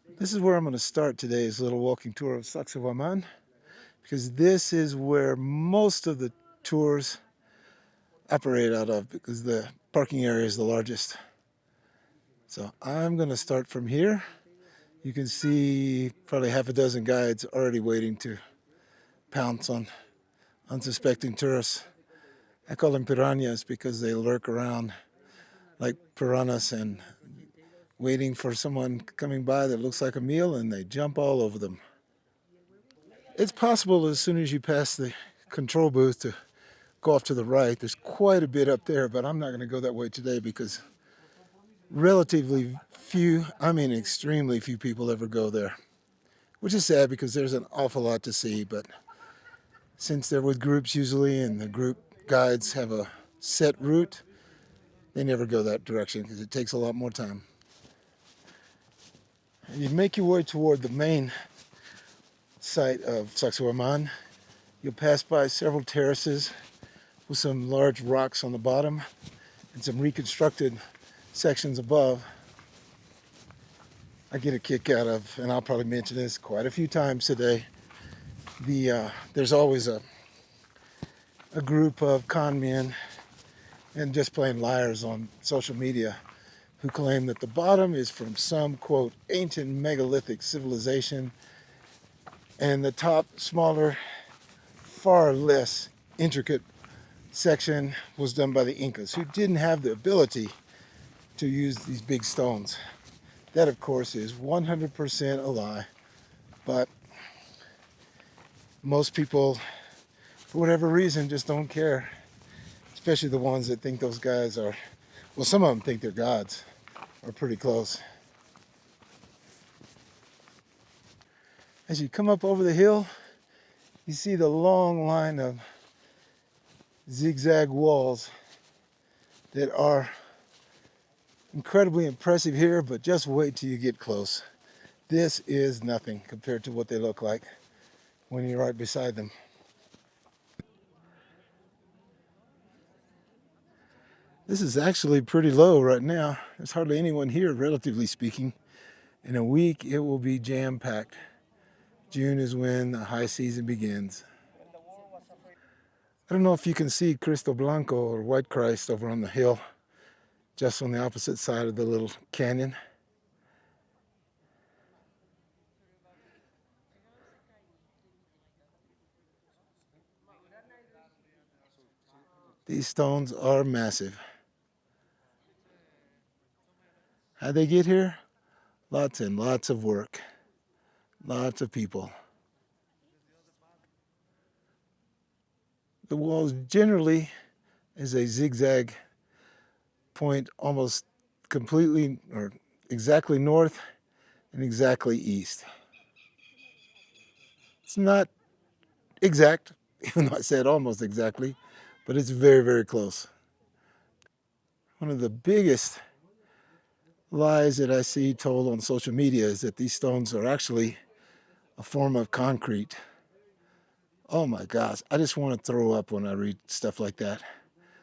This is where I'm going to start today's little walking tour of Sacsayhuaman, because this is where most of the tours operate out of, because the parking area is the largest. So I'm going to start from here. You can see probably half a dozen guides already waiting to pounce on unsuspecting tourists. I call them piranhas because they lurk around like piranhas and waiting for someone coming by that looks like a meal, and they jump all over them. It's possible as soon as you pass the control booth to go off to the right. There's quite a bit up there, but I'm not going to go that way today because relatively few, I mean extremely few people ever go there, which is sad because there's an awful lot to see. But since they're with groups usually and the group guides have a set route, they never go that direction because it takes a lot more time. And you make your way toward the main site of Sacsaywaman. You'll pass by several terraces with some large rocks on the bottom and some reconstructed sections above. I get a kick out of, and I'll probably mention this quite a few times today, there's always a group of con men and just plain liars on social media who claim that the bottom is from some, quote, ancient megalithic civilization, and the top, smaller, far less intricate section was done by the Incas, who didn't have the ability to use these big stones. That, of course, is 100% a lie, but most people, for whatever reason, just don't care, especially the ones that think those guys are, well, some of them think they're gods, are pretty close. As you come up over the hill, you see the long line of zigzag walls that are incredibly impressive here, but just wait till you get close. This is nothing compared to what they look like when you're right beside them. This is actually pretty low right now. There's hardly anyone here, relatively speaking. In a week, it will be jam-packed. June is when the high season begins. I don't know if you can see Cristo Blanco or White Christ over on the hill, just on the opposite side of the little canyon. These stones are massive. How'd they get here? Lots and lots of work. Lots of people. The walls generally is a zigzag point almost completely or exactly north and exactly east. It's not exact, even though I said almost exactly, but it's very, very close. One of the biggest lies that I see told on social media is that these stones are actually a form of concrete. Oh my gosh, I just want to throw up when I read stuff like that.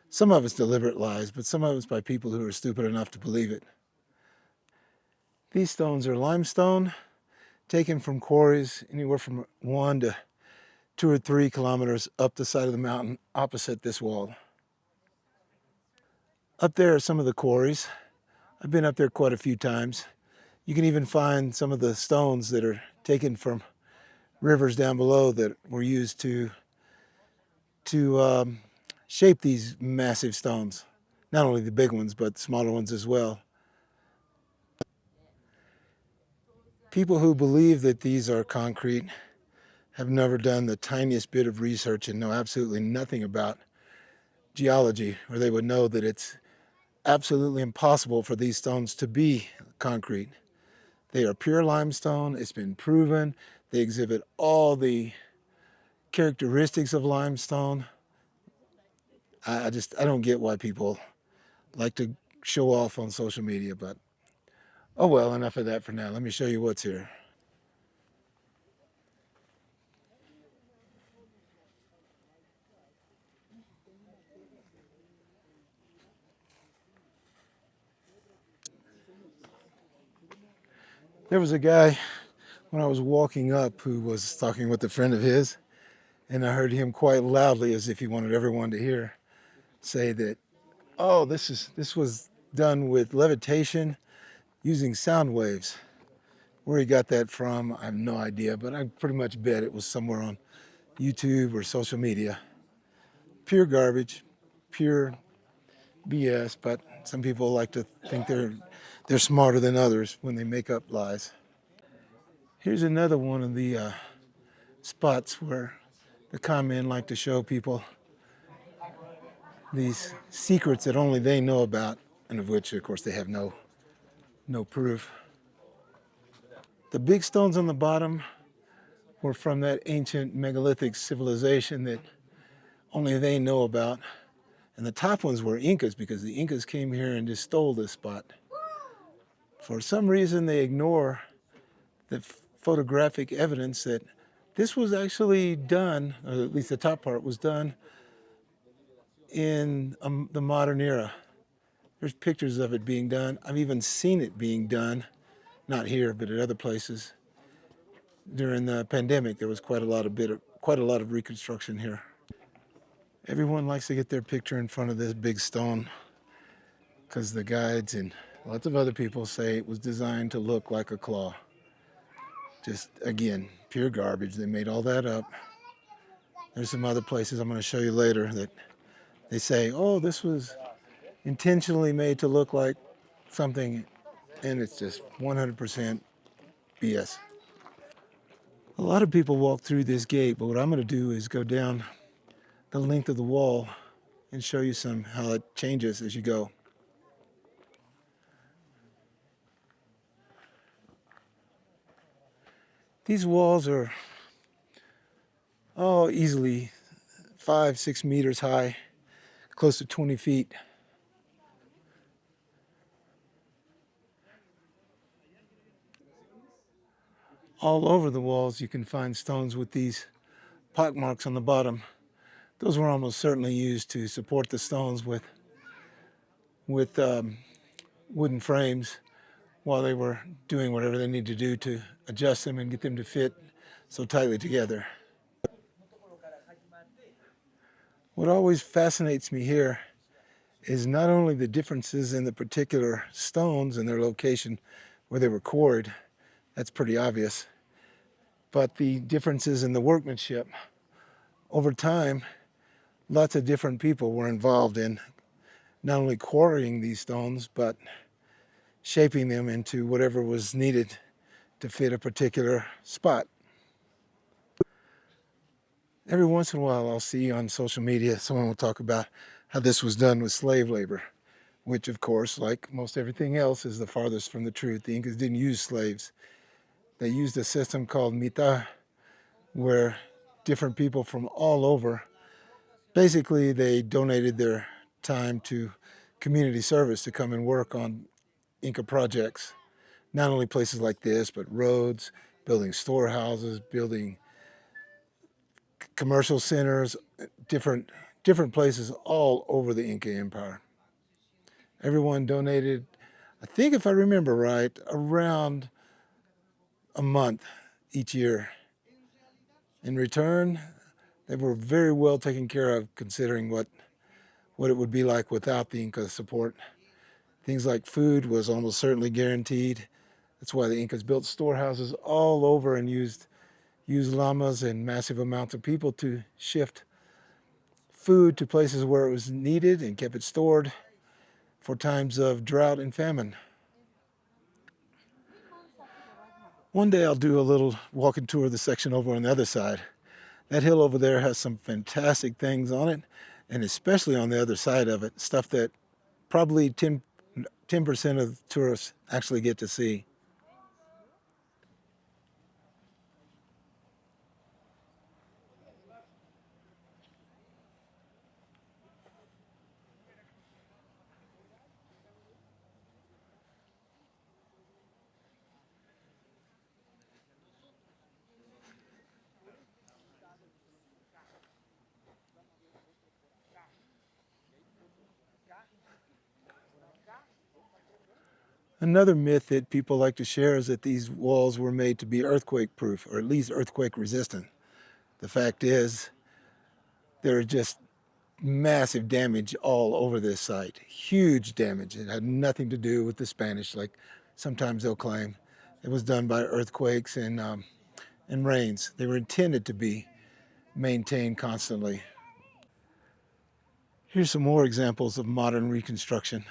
Some of it's deliberate lies, but some of it's by people who are stupid enough to believe it. These stones are limestone taken from quarries anywhere from 1 to 2 or 3 kilometers up the side of the mountain opposite this wall. Up there are some of the quarries. I've been up there quite a few times. You can even find some of the stones that are taken from rivers down below that were used to shape these massive stones. Not only the big ones, but smaller ones as well. People who believe that these are concrete have never done the tiniest bit of research and know absolutely nothing about geology, or they would know that it's absolutely impossible for these stones to be concrete. They are pure limestone. It's been proven. They exhibit all the characteristics of limestone. I don't get why people like to show off on social media, but oh well, enough of that for now. Let me show you what's here. There was a guy when I was walking up who was talking with a friend of his, and I heard him quite loudly, as if he wanted everyone to hear, say that, oh, this was done with levitation using sound waves. Where he got that from, I have no idea, but I pretty much bet it was somewhere on YouTube or social media. Pure garbage, pure BS, but some people like to think they're smarter than others when they make up lies. Here's another one of the spots where the con men like to show people these secrets that only they know about, and of which, of course, they have no proof. The big stones on the bottom were from that ancient megalithic civilization that only they know about. And the top ones were Incas, because the Incas came here and just stole this spot. For some reason, they ignore the photographic evidence that this was actually done, or at least the top part was done, in the modern era. There's pictures of it being done. I've even seen it being done, not here, but at other places. During the pandemic, there was quite a lot of reconstruction here. Everyone likes to get their picture in front of this big stone because the guides and lots of other people say it was designed to look like a claw. Just, again, pure garbage. They made all that up. There's some other places I'm going to show you later that they say, oh, this was intentionally made to look like something, and it's just 100% BS. A lot of people walk through this gate, but what I'm going to do is go down the length of the wall and show you how it changes as you go. These walls are easily 5-6 meters high, close to 20 feet. All over the walls you can find stones with these pock marks on the bottom. Those were almost certainly used to support the stones with wooden frames while they were doing whatever they needed to do to adjust them and get them to fit so tightly together. What always fascinates me here is not only the differences in the particular stones and their location where they were quarried, that's pretty obvious, but the differences in the workmanship. Over time, lots of different people were involved in not only quarrying these stones, but shaping them into whatever was needed to fit a particular spot. Every once in a while, I'll see on social media, someone will talk about how this was done with slave labor, which, of course, like most everything else, is the farthest from the truth. The Incas didn't use slaves. They used a system called mita, where different people from all over, basically, they donated their time to community service to come and work on Inca projects. Not only places like this, but roads, building storehouses, building commercial centers, different places all over the Inca Empire. Everyone donated, I think if I remember right, around a month each year. In return, they were very well taken care of, considering what it would be like without the Inca support. Things like food was almost certainly guaranteed. That's why the Incas built storehouses all over and used llamas and massive amounts of people to shift food to places where it was needed and kept it stored for times of drought and famine. One day I'll do a little walking tour of the section over on the other side. That hill over there has some fantastic things on it, and especially on the other side of it, stuff that probably 10% of tourists actually get to see. Another myth that people like to share is that these walls were made to be earthquake proof, or at least earthquake resistant. The fact is, there are just massive damage all over this site. Huge damage. It had nothing to do with the Spanish, like sometimes they'll claim. It was done by earthquakes and rains. They were intended to be maintained constantly. Here's some more examples of modern reconstruction.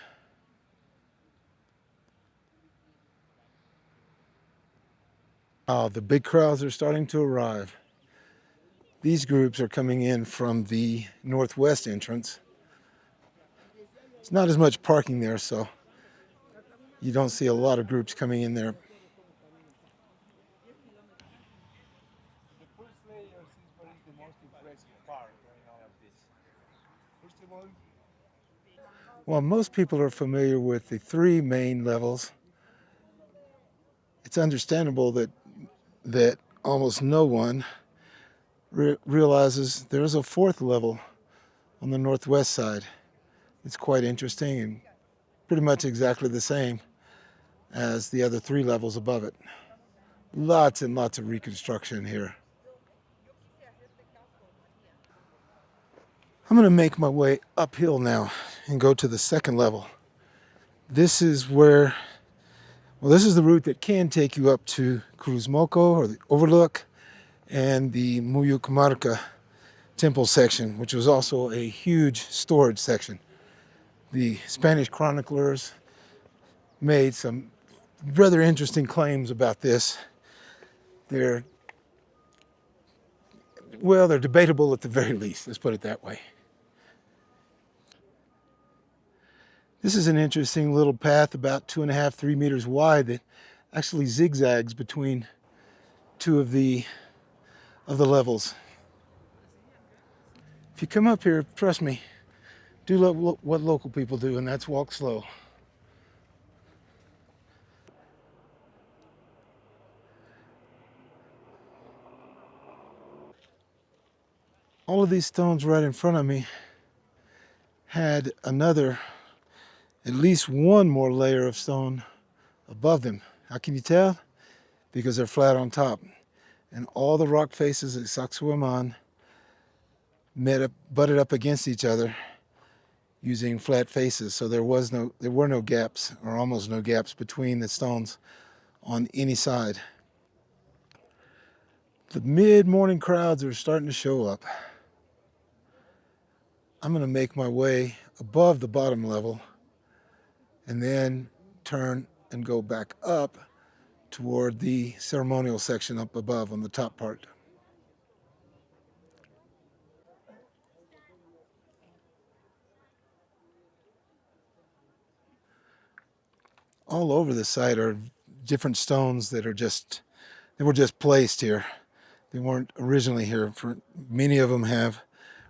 The big crowds are starting to arrive. These groups are coming in from the northwest entrance. It's not as much parking there, so you don't see a lot of groups coming in there. While most people are familiar with the three main levels, it's understandable that almost no one realizes there is a fourth level on the northwest side. It's quite interesting and pretty much exactly the same as the other three levels above it. Lots and lots of reconstruction here. I'm going to make my way uphill now and go to the second level. This is where, well, this is the route that can take you up to Cruzmoco or the Overlook and the Muyucamarca temple section, which was also a huge storage section. The Spanish chroniclers made some rather interesting claims about this. They're, well, they're debatable at the very least, let's put it that way. This is an interesting little path about 2.5, 3 meters wide that actually zigzags between two of the levels. If you come up here, trust me, do what local people do, and that's walk slow. All of these stones right in front of me had another, at least one more layer of stone above them. How can you tell? Because they're flat on top. And all the rock faces at Sacsayhuaman butted up against each other using flat faces. So there were no gaps, or almost no gaps, between the stones on any side. The mid-morning crowds are starting to show up. I'm going to make my way above the bottom level and then turn and go back up toward the ceremonial section up above on the top part. All over the site are different stones that were just placed here. They weren't originally here. Many of them have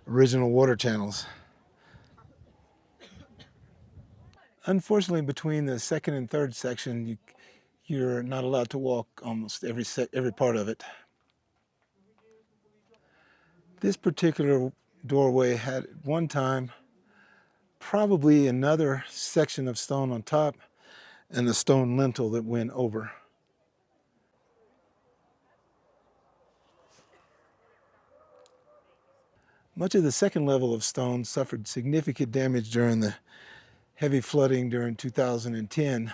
original water channels. Unfortunately, between the second and third section, you're not allowed to walk almost every part of it. This particular doorway had at one time probably another section of stone on top and the stone lintel that went over. Much of the second level of stone suffered significant damage during the heavy flooding during 2010,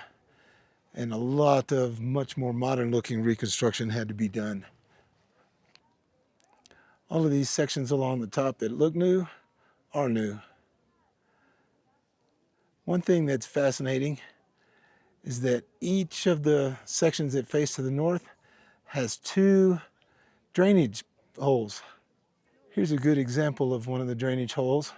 and a lot of much more modern looking reconstruction had to be done. All of these sections along the top that look new are new. One thing that's fascinating is that each of the sections that face to the north has two drainage holes. Here's a good example of one of the drainage holes.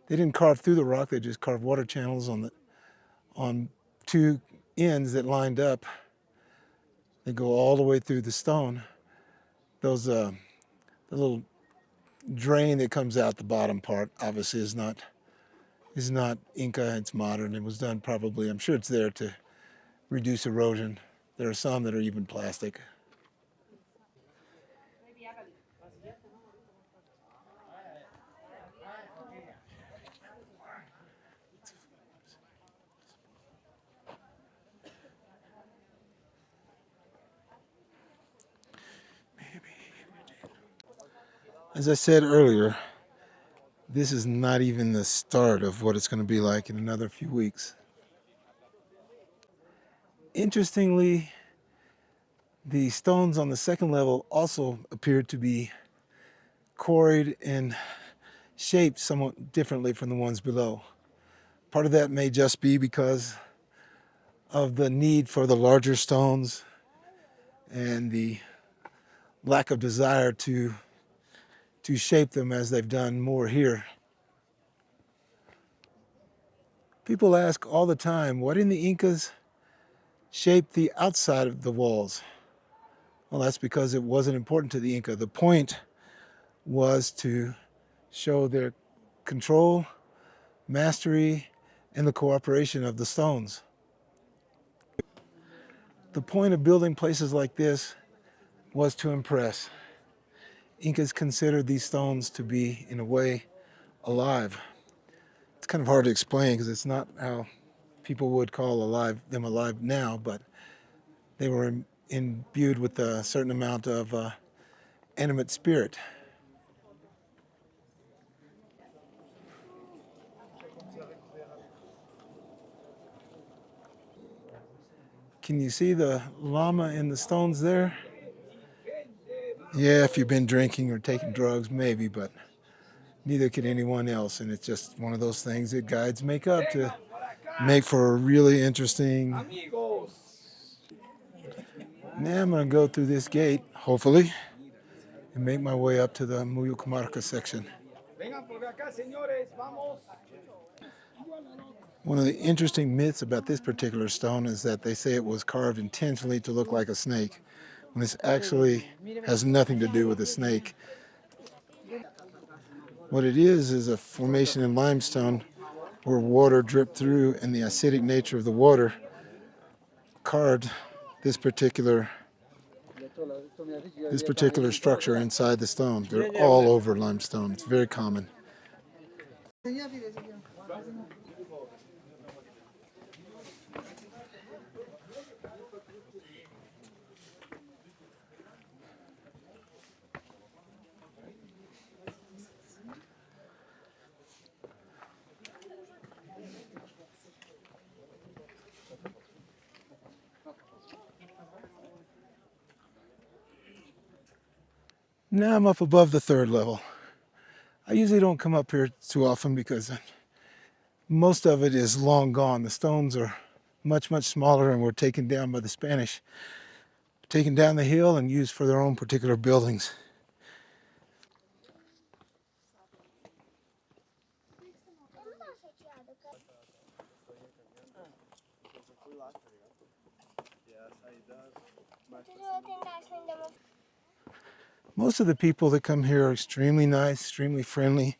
They didn't carve through the rock, they just carved water channels on two ends that lined up. They go all the way through the stone. The little drain that comes out the bottom part obviously is not Inca, it's modern. It was done probably, I'm sure it's there to reduce erosion. There are some that are even plastic. As I said earlier, this is not even the start of what it's going to be like in another few weeks. Interestingly, the stones on the second level also appeared to be quarried and shaped somewhat differently from the ones below. Part of that may just be because of the need for the larger stones and the lack of desire to shape them as they've done more here. People ask all the time, why didn't the Incas shape the outside of the walls? Well, that's because it wasn't important to the Inca. The point was to show their control, mastery, and the cooperation of the stones. The point of building places like this was to impress. Incas considered these stones to be, in a way, alive. It's kind of hard to explain because it's not how people would call them alive now, but they were imbued with a certain amount of animate spirit. Can you see the llama in the stones there? Yeah, if you've been drinking or taking drugs, maybe, but neither can anyone else. And it's just one of those things that guides make up to make for a really interesting. Now I'm going to go through this gate, hopefully, and make my way up to the Muyucamarca section. One of the interesting myths about this particular stone is that they say it was carved intentionally to look like a snake, when this actually has nothing to do with a snake. What it is a formation in limestone where water dripped through, and the acidic nature of the water carved this particular structure inside the stone. They're all over limestone. It's very common. Now I'm up above the third level. I usually don't come up here too often because most of it is long gone. The stones are much, much smaller and were taken down by the Spanish, taken down the hill and used for their own particular buildings. Most of the people that come here are extremely nice, extremely friendly.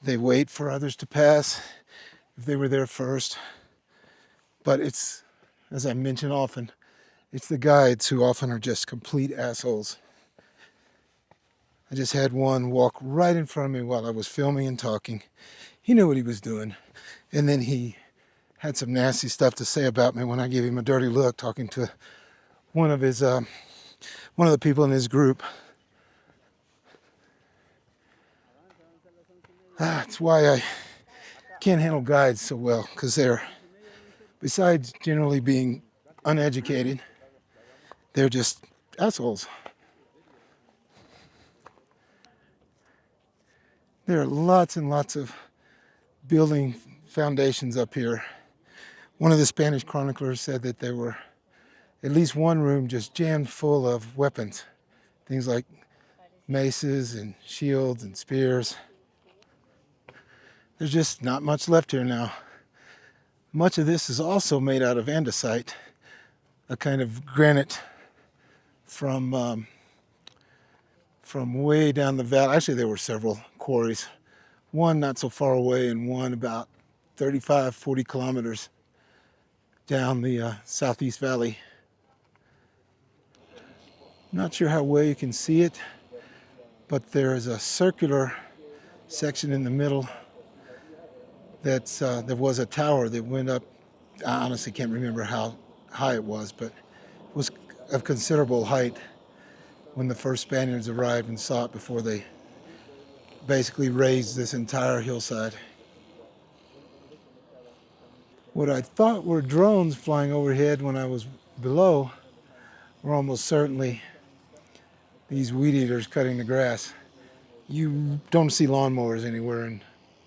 They wait for others to pass if they were there first. But it's, as I mention often, it's the guides who often are just complete assholes. I just had one walk right in front of me while I was filming and talking. He knew what he was doing. And then he had some nasty stuff to say about me when I gave him a dirty look talking to one of the people in his group. That's why I can't handle guides so well, because they're, besides generally being uneducated, they're just assholes. There are lots and lots of building foundations up here. One of the Spanish chroniclers said that there were at least one room just jammed full of weapons, things like maces and shields and spears. There's just not much left here now. Much of this is also made out of andesite, a kind of granite from way down the valley. Actually, there were several quarries. One not so far away and one about 35, 40 kilometers down the southeast valley. Not sure how well you can see it, but there is a circular section in the middle that's there was a tower that went up. I honestly can't remember how high it was, but it was of considerable height when the first Spaniards arrived and saw it before they basically raised this entire hillside. What I thought were drones flying overhead when I was below were almost certainly these weed eaters cutting the grass. You don't see lawnmowers anywhere in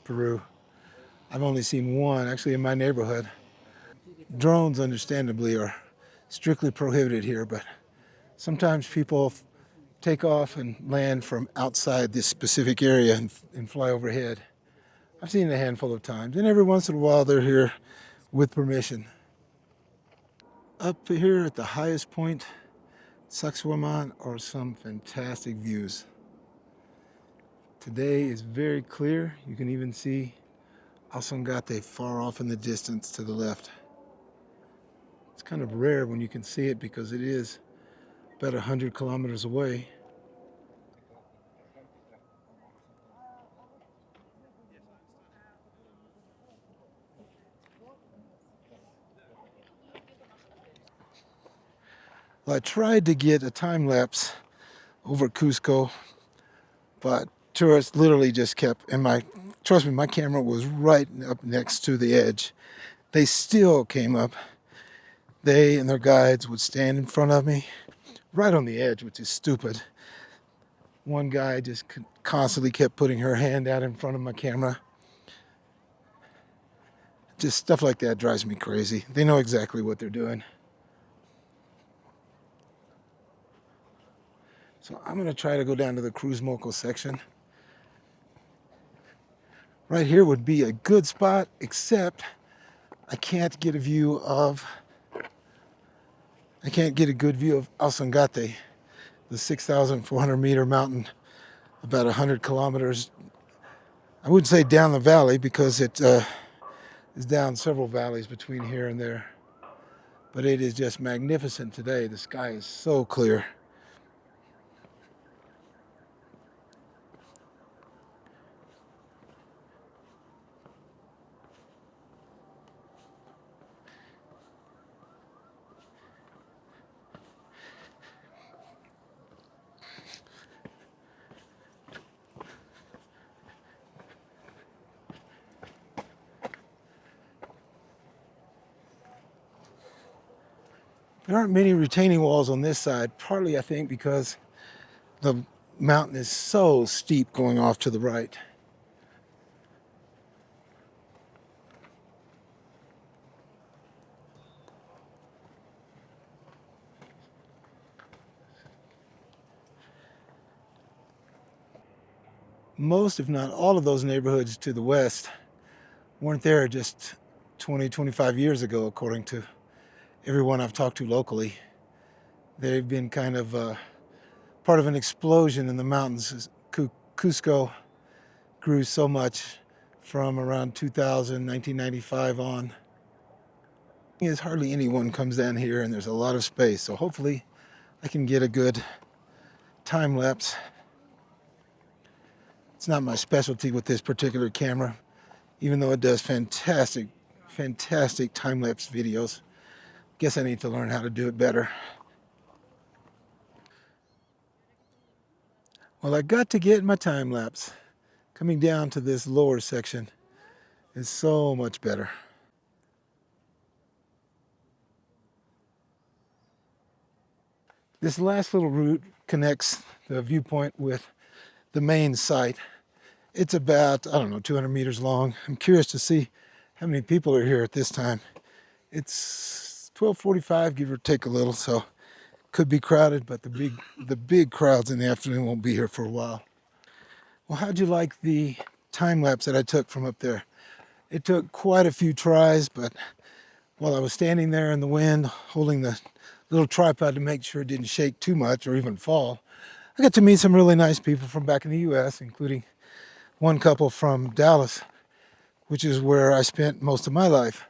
Peru. I've only seen one, actually, in my neighborhood. Drones, understandably, are strictly prohibited here, but sometimes people take off and land from outside this specific area and fly overhead. I've seen it a handful of times, and every once in a while they're here with permission. Up here at the highest point, Sacsayhuaman, are some fantastic views. Today is very clear. You can even see Alsongate far off in the distance to the left. It's kind of rare when you can see it because it is about 100 kilometers away. Well, I tried to get a time lapse over Cusco, but tourists literally just kept, and trust me, my camera was right up next to the edge. They still came up. They and their guides would stand in front of me, right on the edge, which is stupid. One guy just constantly kept putting her hand out in front of my camera. Just stuff like that drives me crazy. They know exactly what they're doing. So I'm gonna try to go down to the Cruz Moco section. Right here would be a good spot, except I can't get a good view of Alsongate, the 6,400 meter mountain, about 100 kilometers. I wouldn't say down the valley because it is down several valleys between here and there. But it is just magnificent today. The sky is so clear. There aren't many retaining walls on this side, partly I think because the mountain is so steep going off to the right. Most, if not all of those neighborhoods to the west weren't there just 20, 25 years ago, according to everyone I've talked to locally. They've been kind of part of an explosion in the mountains. Cusco grew so much from around 2000, 1995 on. There's hardly anyone comes down here and there's a lot of space. So hopefully I can get a good time lapse. It's not my specialty with this particular camera, even though it does fantastic time-lapse videos. Guess I need to learn how to do it better. Well, I got to get my time lapse. Coming down to this lower section is so much better. This last little route connects the viewpoint with the main site. It's about, I don't know, 200 meters long. I'm curious to see how many people are here at this time. It's 12:45, give or take a little, so could be crowded, but the big crowds in the afternoon won't be here for a while. Well, how'd you like the time lapse that I took from up there? It took quite a few tries, but while I was standing there in the wind, holding the little tripod to make sure it didn't shake too much or even fall, I got to meet some really nice people from back in the US, including one couple from Dallas, which is where I spent most of my life.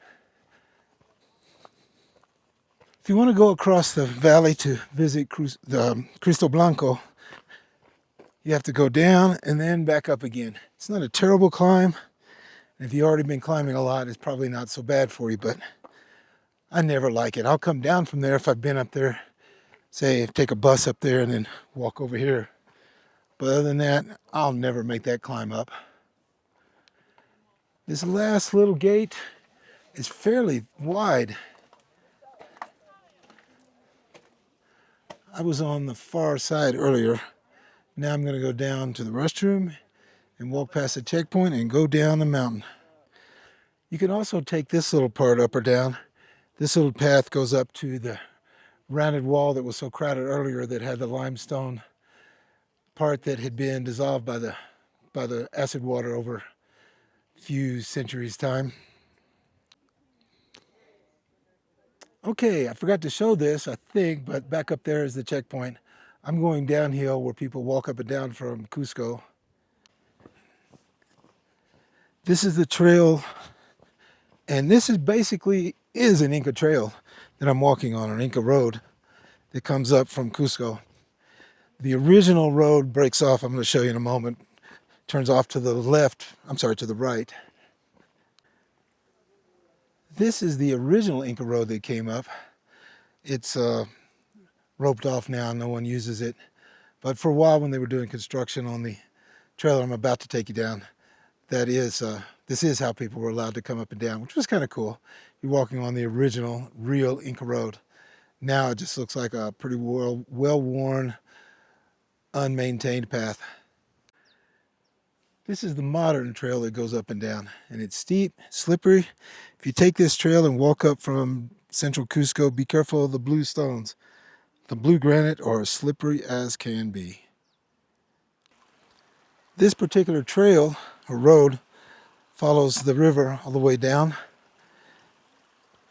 If you want to go across the valley to visit Cristo Blanco, you have to go down and then back up again. It's not a terrible climb. If you've already been climbing a lot, it's probably not so bad for you, but I never like it. I'll come down from there if I've been up there, say take a bus up there and then walk over here. But other than that, I'll never make that climb up. This last little gate is fairly wide. I was on the far side earlier. Now I'm going to go down to the restroom and walk past the checkpoint and go down the mountain. You can also take this little part up or down. This little path goes up to the rounded wall that was so crowded earlier that had the limestone part that had been dissolved by the acid water over a few centuries' time. Okay, I forgot to show this, I think, but back up there is the checkpoint. I'm going downhill where people walk up and down from Cusco. This is the trail, and this is basically an Inca trail that I'm walking on, an Inca road that comes up from Cusco. The original road breaks off, I'm going to show you in a moment, turns off to the left, to the right. This is the original Inca road that came up. It's roped off now, no one uses it. But for a while when they were doing construction on the trailer I'm about to take you down, this is how people were allowed to come up and down, which was kind of cool. You're walking on the original, real Inca road. Now it just looks like a pretty well-worn, unmaintained path. This is the modern trail that goes up and down, and it's steep, slippery. If you take this trail and walk up from central Cusco, be careful of the blue stones. The blue granite are as slippery as can be. This particular trail, or road, follows the river all the way down.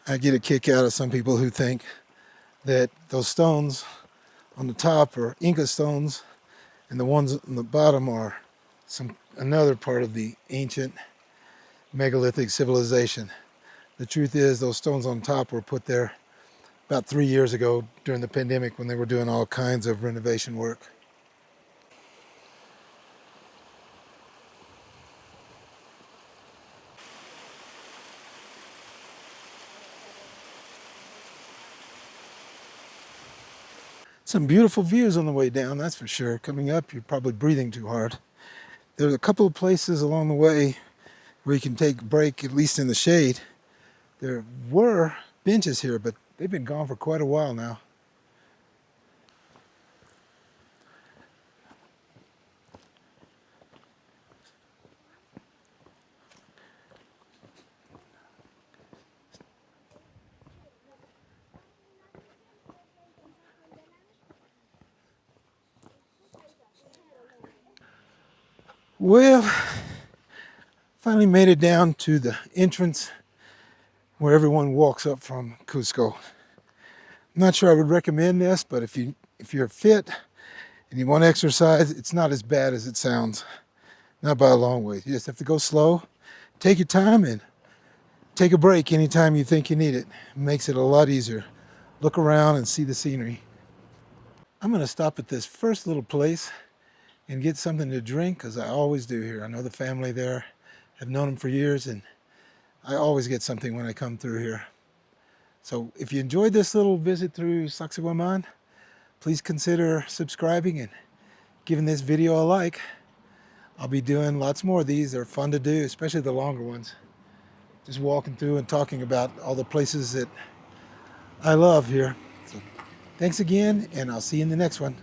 I get a kick out of some people who think that those stones on the top are Inca stones and the ones on the bottom are another part of the ancient megalithic civilization. The truth is those stones on top were put there about 3 years ago during the pandemic when they were doing all kinds of renovation work. Some beautiful views on the way down, that's for sure. Coming up, you're probably breathing too hard. There's a couple of places along the way where you can take a break, at least in the shade. There were benches here, but they've been gone for quite a while now. Well, finally made it down to the entrance where everyone walks up from Cusco. I'm not sure I would recommend this, but if you're fit and you want to exercise, it's not as bad as it sounds. Not by a long way. You just have to go slow, take your time, and take a break anytime you think you need it. It makes it a lot easier. Look around and see the scenery. I'm going to stop at this first little place and get something to drink, because I always do here. I know the family there. I've known them for years, and I always get something when I come through here. So if you enjoyed this little visit through Sacsayhuaman, please consider subscribing and giving this video a like. I'll be doing lots more of these. They're fun to do, especially the longer ones. Just walking through and talking about all the places that I love here. So thanks again, and I'll see you in the next one.